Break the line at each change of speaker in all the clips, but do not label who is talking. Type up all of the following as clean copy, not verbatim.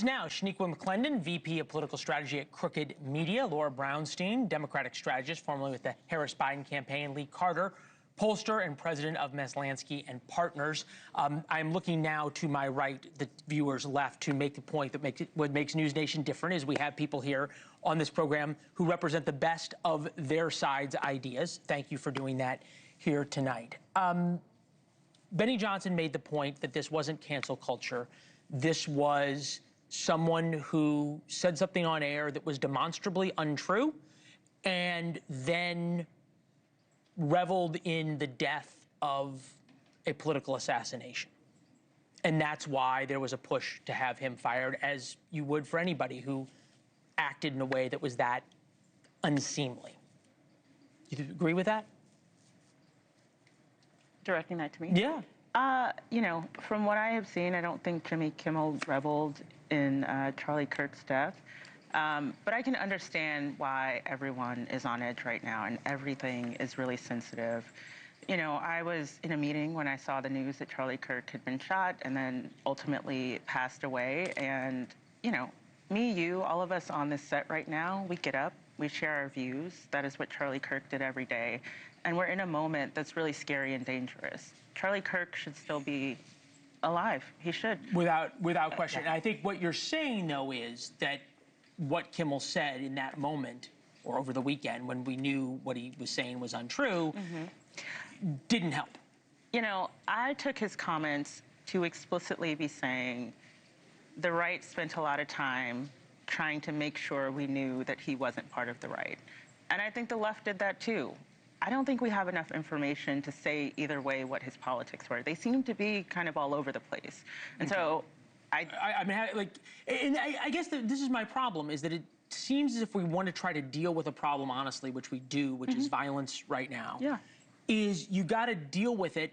News now. Shaniqua McClendon, VP of Political Strategy at Crooked Media. Laura Brounstein, Democratic strategist, formerly with the Harris-Biden campaign. Lee Carter, pollster and president of Maslansky and Partners. I'm looking now to my right, the viewers left, to make the point that what makes NewsNation different is we have people here on this program who represent the best of their side's ideas. Thank you for doing that here tonight. Benny Johnson made the point that this wasn't cancel culture. This was someone who said something on air that was demonstrably untrue and then reveled in the death of a political assassination. And that's why there was a push to have him fired, as you would for anybody who acted in a way that was that unseemly. You agree with that?
Directing that to me?
Yeah.
You know, from what I have seen, I don't think Jimmy Kimmel reveled in Charlie Kirk's death. But I can understand why everyone is on edge right now and everything is really sensitive. You know, I was in a meeting when I saw the news that Charlie Kirk had been shot and then ultimately passed away. And, you know, me, you, all of us on this set right now, we get up, we share our views. That is what Charlie Kirk did every day. And we're in a moment that's really scary and dangerous. Charlie Kirk should still be alive. He should. Without
question. And I think what you're saying, though, is that what Kimmel said in that moment, or over the weekend, when we knew what he was saying was untrue, didn't help.
You know, I took his comments to explicitly be saying the right spent a lot of time trying to make sure we knew that he wasn't part of the right. And I think the left did that too. I don't think we have enough information to say either way what his politics were. They seem to be kind of all over the place. And so I guess this is my problem, is that it seems as if we want to try to deal with a problem honestly, which we do, which is violence right now, is you got to deal with it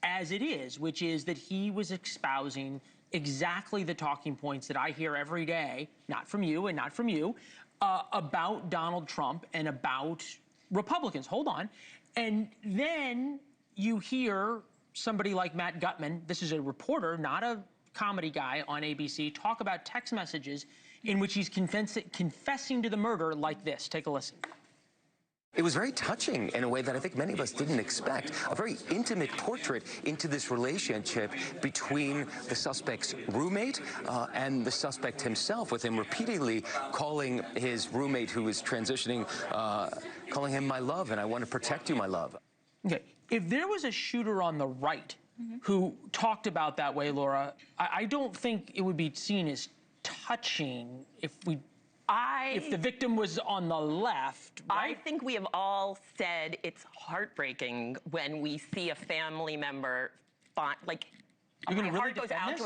as it is, which is that he was espousing exactly the talking points that I hear every day, not from you and not from you, about Donald Trump and about Republicans. Hold on. And then you hear somebody like Matt Gutman, this is a reporter, not a comedy guy on ABC, talk about text messages in which he's confessing to the murder like this. Take a listen.
It was very touching in a way that I think many of us didn't expect. A very intimate portrait into this relationship between the suspect's roommate and the suspect himself, with him repeatedly calling his roommate who was transitioning, calling him my love, and I want to protect you, my love.
Okay, if there was a shooter on the right who talked about that way, Laura, I don't think it would be seen as touching if the victim was on the left, right?
I think we have all said it's heartbreaking when we see a family member like my heart goes out to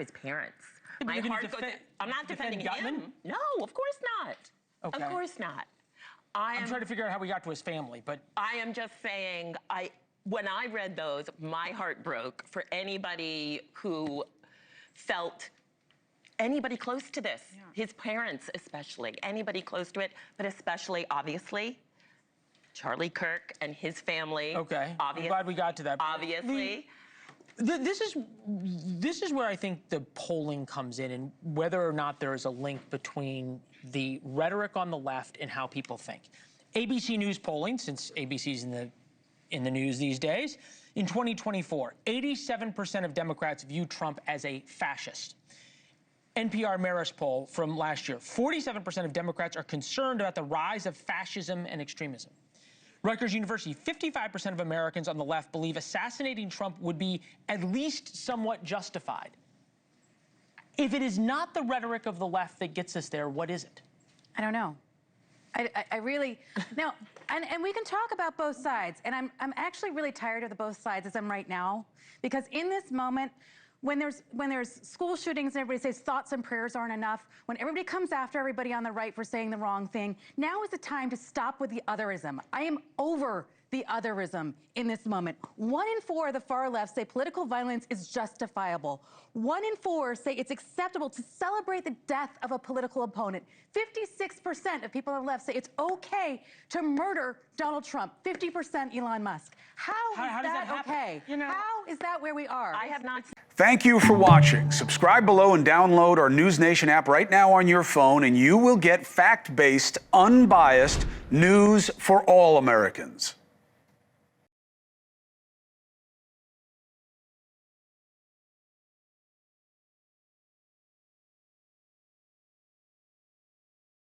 his parents. My heart goes. I'm not defending him. No, of course not.
Okay.
Of course not.
I'm trying to figure out how we got to his family, but
I am just saying, when I read those, my heart broke for anybody who felt anybody close to this, his parents especially, anybody close to it, but especially, obviously, Charlie Kirk and his family.
Okay, I'm glad we got to that.
Obviously.
This is where I think the polling comes in, and whether or not there is a link between the rhetoric on the left and how people think. ABC News polling, since ABC's in the news these days, in 2024, 87% of Democrats view Trump as a fascist. NPR Marist poll from last year, 47% of Democrats are concerned about the rise of fascism and extremism. Rutgers University, 55% of Americans on the left believe assassinating Trump would be at least somewhat justified. If it is not the rhetoric of the left that gets us there, what is it?
I don't know. I really, no, and we can talk about both sides, and I'm actually really tired of the both sides as I'm right now, because in this moment, when there's school shootings and everybody says thoughts and prayers aren't enough, when everybody comes after everybody on the right for saying the wrong thing, now is the time to stop with the otherism. I am over the otherism in this moment. 1 in 4 of the far left say political violence is justifiable. 1 in 4 say it's acceptable to celebrate the death of a political opponent. 56% of people on the left say it's okay to murder Donald Trump. 50% Elon Musk. How is that okay?
You know,
how is that where we are?
I have not.
Thank you for watching. Subscribe below and download our NewsNation app right now on your phone, and you will get fact-based, unbiased news for all Americans.